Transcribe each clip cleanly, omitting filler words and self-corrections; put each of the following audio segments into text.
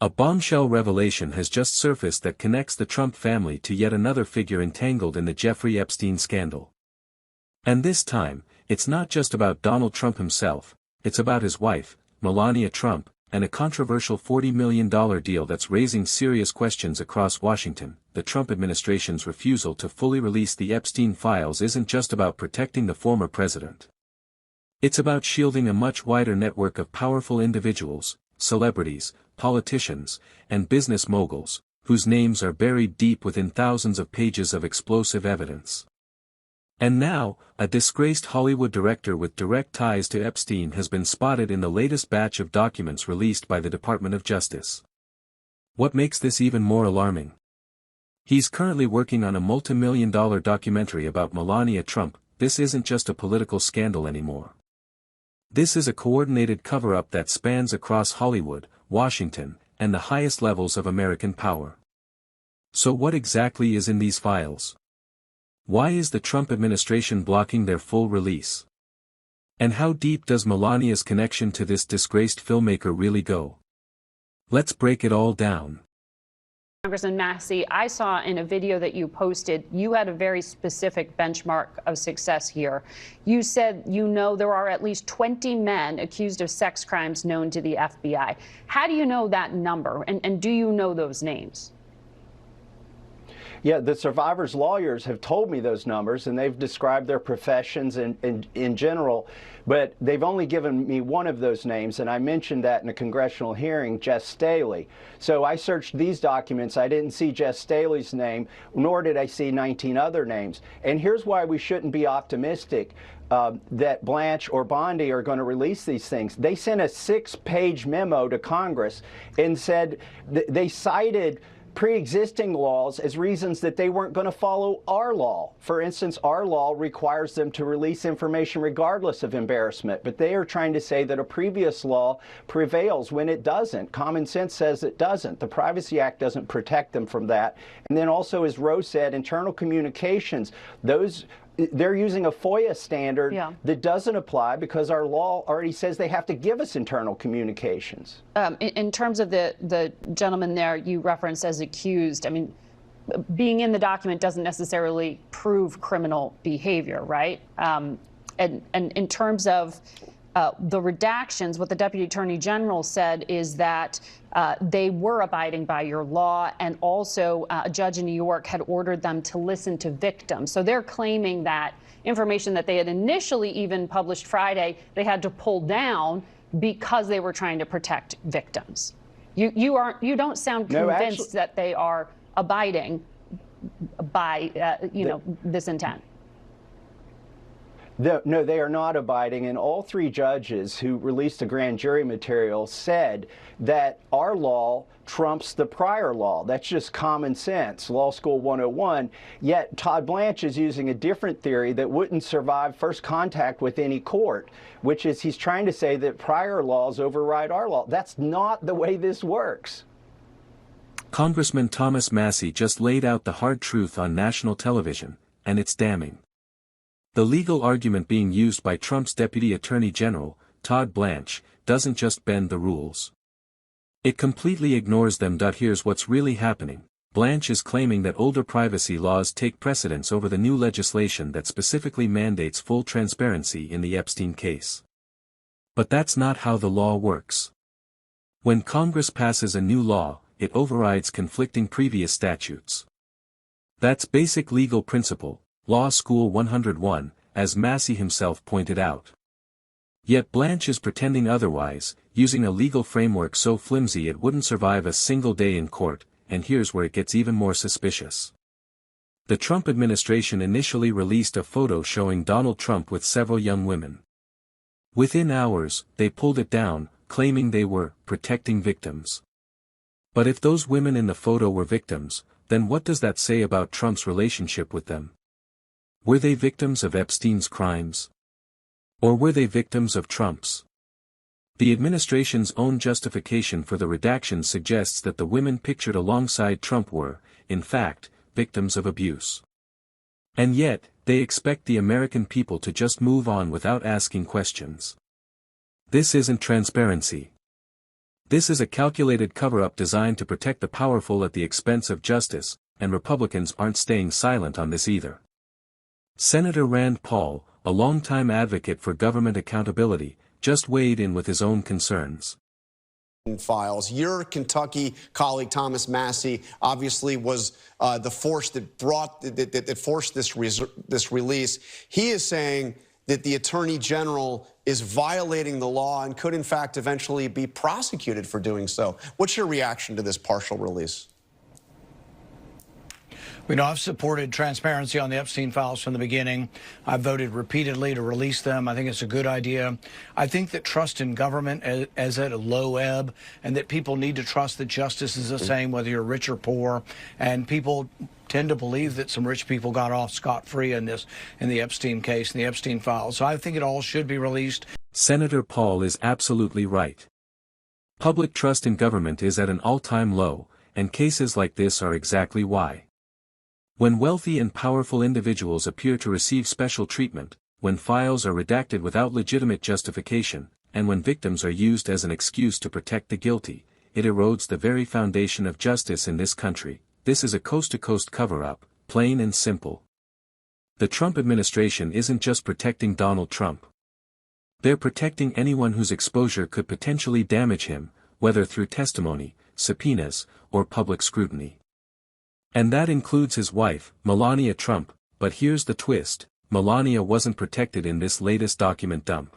A bombshell revelation has just surfaced that connects the Trump family to yet another figure entangled in the Jeffrey Epstein scandal. And this time, it's not just about Donald Trump himself, it's about his wife, Melania Trump, and a controversial $40 million deal that's raising serious questions across Washington. The Trump administration's refusal to fully release the Epstein files isn't just about protecting the former president. It's about shielding a much wider network of powerful individuals, celebrities, politicians, and business moguls, whose names are buried deep within thousands of pages of explosive evidence. And now, a disgraced Hollywood director with direct ties to Epstein has been spotted in the latest batch of documents released by the Department of Justice. What makes this even more alarming? He's currently working on a multi-million-dollar documentary about Melania Trump. This isn't just a political scandal anymore. This is a coordinated cover-up that spans across Hollywood, Washington, and the highest levels of American power. So what exactly is in these files? Why is the Trump administration blocking their full release? And how deep does Melania's connection to this disgraced filmmaker really go? Let's break it all down. Congressman Massey, I saw in a video that you posted, you had a very specific benchmark of success here. You said there are at least 20 men accused of sex crimes known to the FBI. How do you know that number, and do you know those names? Yeah, the survivors' lawyers have told me those numbers, and they've described their professions in general, but they've only given me one of those names, and I mentioned that in a congressional hearing, Jess Staley. So I searched these documents. I didn't see Jess Staley's name, nor did I see 19 other names. And here's why we shouldn't be optimistic that Blanche or Bondi are going to release these things. They sent a 6-page memo to Congress and said they cited pre-existing laws as reasons that they weren't going to follow our law. For instance, our law requires them to release information regardless of embarrassment, but they are trying to say that a previous law prevails when it doesn't. Common sense says it doesn't. The Privacy Act doesn't protect them from that. And then also, as Rose said, internal communications, they're using a FOIA standard that doesn't apply because our law already says they have to give us internal communications. In terms of the gentleman there you referenced as accused, I mean, being in the document doesn't necessarily prove criminal behavior, right? And in terms of the redactions, what the Deputy Attorney General said is that they were abiding by your law, and also a judge in New York had ordered them to listen to victims. So they're claiming that information that they had initially even published Friday, they had to pull down because they were trying to protect victims. You don't sound convinced that they are abiding by this intent. No, they are not abiding, and all 3 judges who released the grand jury material said that our law trumps the prior law. That's just common sense, Law School 101. Yet Todd Blanche is using a different theory that wouldn't survive first contact with any court, which is he's trying to say that prior laws override our law. That's not the way this works. Congressman Thomas Massey just laid out the hard truth on national television, and it's damning. The legal argument being used by Trump's Deputy Attorney General, Todd Blanche, doesn't just bend the rules. It completely ignores them. Here's what's really happening. Blanche is claiming that older privacy laws take precedence over the new legislation that specifically mandates full transparency in the Epstein case. But that's not how the law works. When Congress passes a new law, it overrides conflicting previous statutes. That's basic legal principle. Law School 101, as Massey himself pointed out. Yet Blanche is pretending otherwise, using a legal framework so flimsy it wouldn't survive a single day in court, and here's where it gets even more suspicious. The Trump administration initially released a photo showing Donald Trump with several young women. Within hours, they pulled it down, claiming they were protecting victims. But if those women in the photo were victims, then what does that say about Trump's relationship with them? Were they victims of Epstein's crimes? Or were they victims of Trump's? The administration's own justification for the redactions suggests that the women pictured alongside Trump were, in fact, victims of abuse. And yet, they expect the American people to just move on without asking questions. This isn't transparency. This is a calculated cover-up designed to protect the powerful at the expense of justice, and Republicans aren't staying silent on this either. Senator Rand Paul, a longtime advocate for government accountability, just weighed in with his own concerns. Files. Your Kentucky colleague Thomas Massie obviously was the force that forced this release. He is saying that the Attorney General is violating the law and could in fact eventually be prosecuted for doing so. What's your reaction to this partial release? We know I've supported transparency on the Epstein files from the beginning. I've voted repeatedly to release them. I think it's a good idea. I think that trust in government is at a low ebb, and that people need to trust that justice is the same whether you're rich or poor. And people tend to believe that some rich people got off scot-free in the Epstein case, in the Epstein files. So I think it all should be released. Senator Paul is absolutely right. Public trust in government is at an all-time low, and cases like this are exactly why. When wealthy and powerful individuals appear to receive special treatment, when files are redacted without legitimate justification, and when victims are used as an excuse to protect the guilty, it erodes the very foundation of justice in this country. This is a coast-to-coast cover-up, plain and simple. The Trump administration isn't just protecting Donald Trump. They're protecting anyone whose exposure could potentially damage him, whether through testimony, subpoenas, or public scrutiny. And that includes his wife, Melania Trump, but here's the twist: Melania wasn't protected in this latest document dump.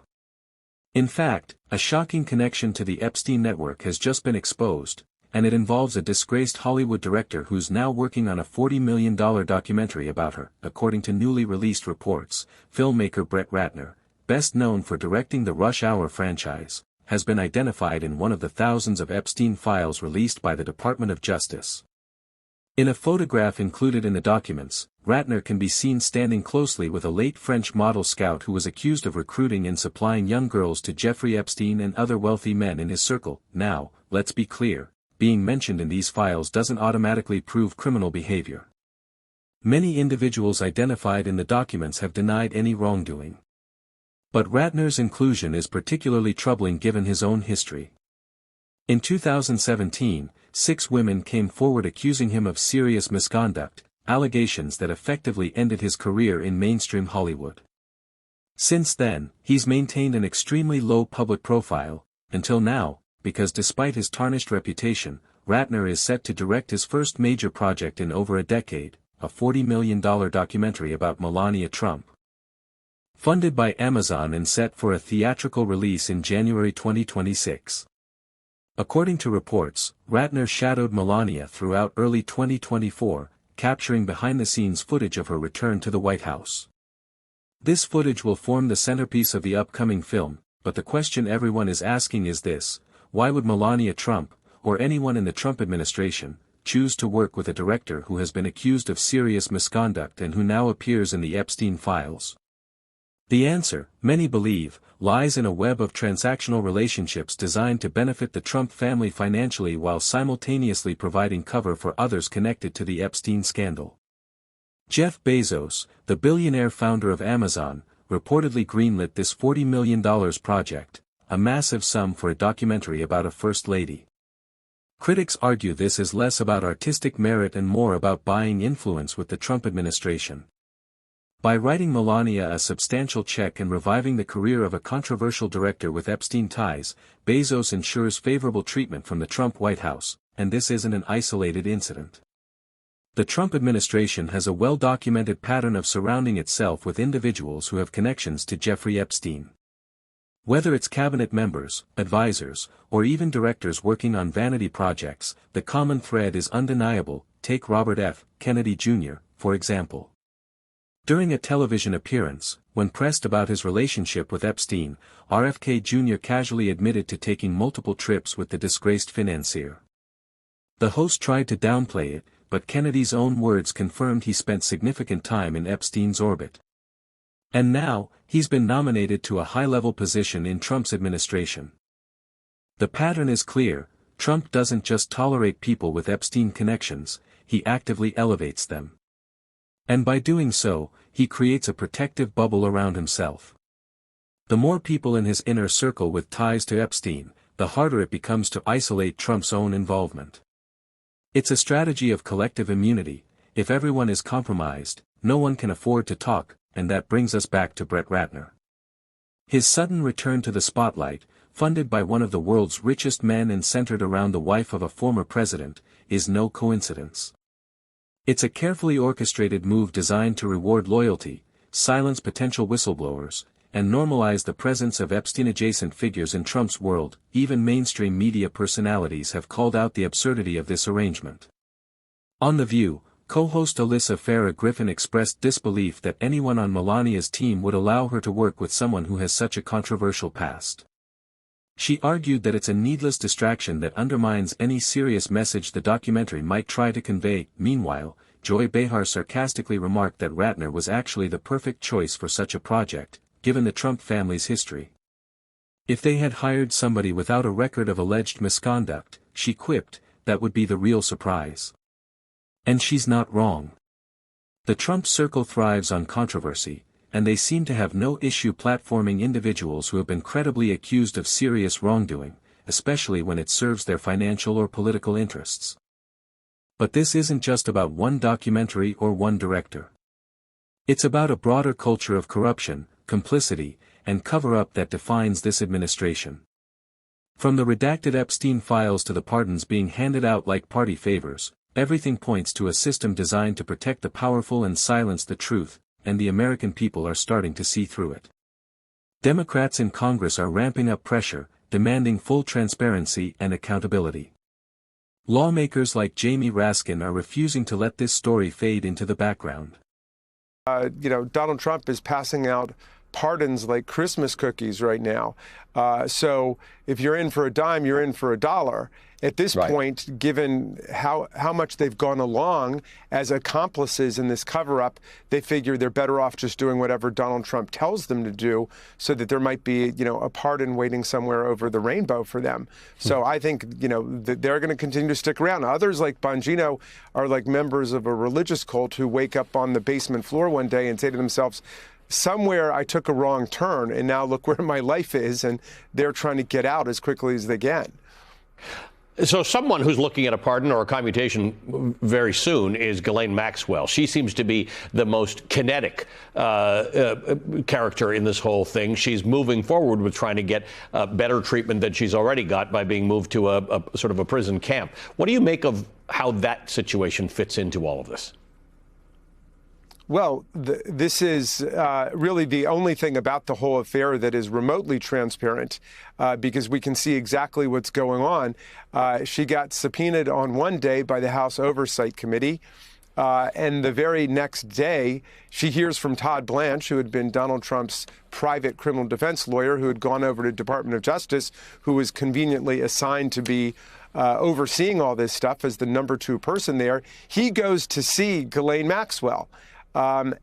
In fact, a shocking connection to the Epstein network has just been exposed, and it involves a disgraced Hollywood director who's now working on a $40 million documentary about her. According to newly released reports, filmmaker Brett Ratner, best known for directing the Rush Hour franchise, has been identified in one of the thousands of Epstein files released by the Department of Justice. In a photograph included in the documents, Ratner can be seen standing closely with a late French model scout who was accused of recruiting and supplying young girls to Jeffrey Epstein and other wealthy men in his circle. Now, let's be clear, being mentioned in these files doesn't automatically prove criminal behavior. Many individuals identified in the documents have denied any wrongdoing. But Ratner's inclusion is particularly troubling given his own history. In 2017, 6 women came forward accusing him of serious misconduct, allegations that effectively ended his career in mainstream Hollywood. Since then, he's maintained an extremely low public profile, until now, because despite his tarnished reputation, Ratner is set to direct his first major project in over a decade, a $40 million documentary about Melania Trump. Funded by Amazon and set for a theatrical release in January 2026. According to reports, Ratner shadowed Melania throughout early 2024, capturing behind-the-scenes footage of her return to the White House. This footage will form the centerpiece of the upcoming film, but the question everyone is asking is this: why would Melania Trump, or anyone in the Trump administration, choose to work with a director who has been accused of serious misconduct and who now appears in the Epstein files? The answer, many believe, lies in a web of transactional relationships designed to benefit the Trump family financially while simultaneously providing cover for others connected to the Epstein scandal. Jeff Bezos, the billionaire founder of Amazon, reportedly greenlit this $40 million project, a massive sum for a documentary about a first lady. Critics argue this is less about artistic merit and more about buying influence with the Trump administration. By writing Melania a substantial check and reviving the career of a controversial director with Epstein ties, Bezos ensures favorable treatment from the Trump White House, and this isn't an isolated incident. The Trump administration has a well-documented pattern of surrounding itself with individuals who have connections to Jeffrey Epstein. Whether it's cabinet members, advisors, or even directors working on vanity projects, the common thread is undeniable. Take Robert F. Kennedy Jr., for example. During a television appearance, when pressed about his relationship with Epstein, RFK Jr. casually admitted to taking multiple trips with the disgraced financier. The host tried to downplay it, but Kennedy's own words confirmed he spent significant time in Epstein's orbit. And now, he's been nominated to a high-level position in Trump's administration. The pattern is clear: Trump doesn't just tolerate people with Epstein connections, he actively elevates them. And by doing so, he creates a protective bubble around himself. The more people in his inner circle with ties to Epstein, the harder it becomes to isolate Trump's own involvement. It's a strategy of collective immunity. If everyone is compromised, no one can afford to talk, and that brings us back to Brett Ratner. His sudden return to the spotlight, funded by one of the world's richest men and centered around the wife of a former president, is no coincidence. It's a carefully orchestrated move designed to reward loyalty, silence potential whistleblowers, and normalize the presence of Epstein-adjacent figures in Trump's world. Even mainstream media personalities have called out the absurdity of this arrangement. On The View, co-host Alyssa Farah Griffin expressed disbelief that anyone on Melania's team would allow her to work with someone who has such a controversial past. She argued that it's a needless distraction that undermines any serious message the documentary might try to convey. Meanwhile, Joy Behar sarcastically remarked that Ratner was actually the perfect choice for such a project, given the Trump family's history. If they had hired somebody without a record of alleged misconduct, she quipped, that would be the real surprise. And she's not wrong. The Trump circle thrives on controversy, and they seem to have no issue platforming individuals who have been credibly accused of serious wrongdoing, especially when it serves their financial or political interests. But this isn't just about one documentary or one director. It's about a broader culture of corruption, complicity, and cover-up that defines this administration. From the redacted Epstein files to the pardons being handed out like party favors, everything points to a system designed to protect the powerful and silence the truth, and the American people are starting to see through it. Democrats in Congress are ramping up pressure, demanding full transparency and accountability. Lawmakers like Jamie Raskin are refusing to let this story fade into the background. Donald Trump is passing out pardons like Christmas cookies right now. So if you're in for a dime, you're in for a dollar. At this point, given how much they've gone along as accomplices in this cover-up, they figure they're better off just doing whatever Donald Trump tells them to do, so that there might be, a pardon waiting somewhere over the rainbow for them. So I think, they're going to continue to stick around. Others like Bongino are like members of a religious cult who wake up on the basement floor one day and say to themselves, somewhere I took a wrong turn, and now look where my life is, and they're trying to get out as quickly as they can. So someone who's looking at a pardon or a commutation very soon is Ghislaine Maxwell. She seems to be the most kinetic character in this whole thing. She's moving forward with trying to get better treatment than she's already got by being moved to a sort of a prison camp. What do you make of how that situation fits into all of this? Well, this is really the only thing about the whole affair that is remotely transparent, because we can see exactly what's going on. She got subpoenaed on one day by the House Oversight Committee, and the very next day, she hears from Todd Blanche, who had been Donald Trump's private criminal defense lawyer, who had gone over to Department of Justice, who was conveniently assigned to be overseeing all this stuff as the number 2 person there. He goes to see Ghislaine Maxwell. Not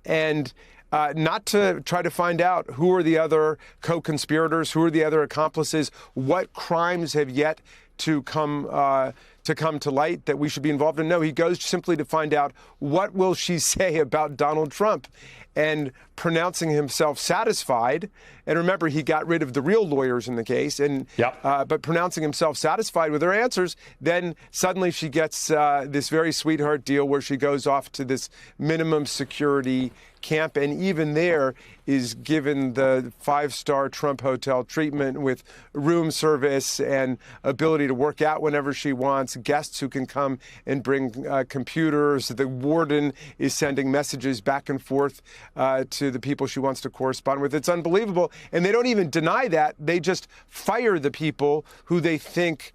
to try to find out who are the other co-conspirators, who are the other accomplices, what crimes have yet to come to light that we should be involved in. No, he goes simply to find out what will she say about Donald Trump, and pronouncing himself satisfied. And remember, he got rid of the real lawyers in the case, and but pronouncing himself satisfied with her answers, then suddenly she gets this very sweetheart deal where she goes off to this minimum security camp, and even there is given the 5-star Trump hotel treatment with room service and ability to work out whenever she wants, guests who can come and bring computers. The warden is sending messages back and forth to the people she wants to correspond with. It's unbelievable. And they don't even deny that. They just fire the people who they think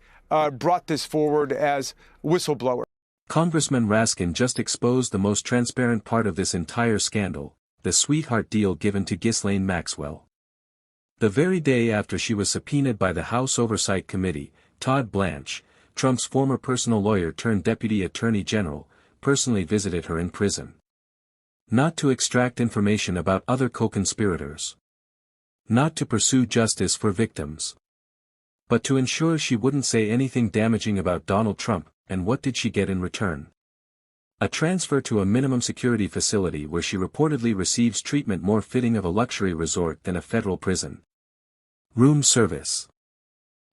brought this forward as whistleblowers. Congressman Raskin just exposed the most transparent part of this entire scandal, the sweetheart deal given to Ghislaine Maxwell. The very day after she was subpoenaed by the House Oversight Committee, Todd Blanche, Trump's former personal lawyer turned Deputy Attorney General, personally visited her in prison. Not to extract information about other co-conspirators. Not to pursue justice for victims. But to ensure she wouldn't say anything damaging about Donald Trump. And what did she get in return? A transfer to a minimum security facility where she reportedly receives treatment more fitting of a luxury resort than a federal prison. Room service.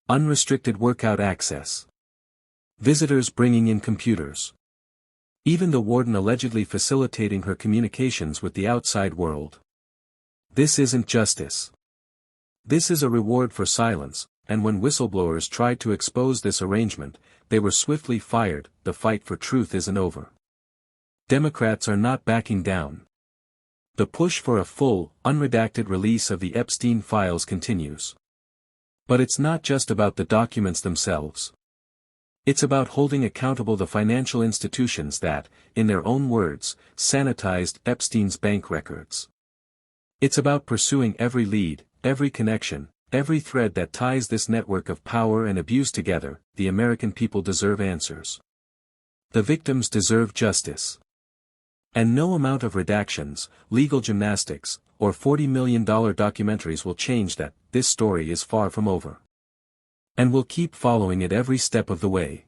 unrestricted workout access. Visitors bringing in computers. Even the warden allegedly facilitating her communications with the outside world. This isn't justice. This is a reward for silence, and when whistleblowers tried to expose this arrangement, they were swiftly fired. The fight for truth isn't over. Democrats are not backing down. The push for a full, unredacted release of the Epstein files continues. But it's not just about the documents themselves. It's about holding accountable the financial institutions that, in their own words, sanitized Epstein's bank records. It's about pursuing every lead, every connection, every thread that ties this network of power and abuse together. The American people deserve answers. The victims deserve justice. And no amount of redactions, legal gymnastics, or $40 million documentaries will change that. This story is far from over. And we'll keep following it every step of the way.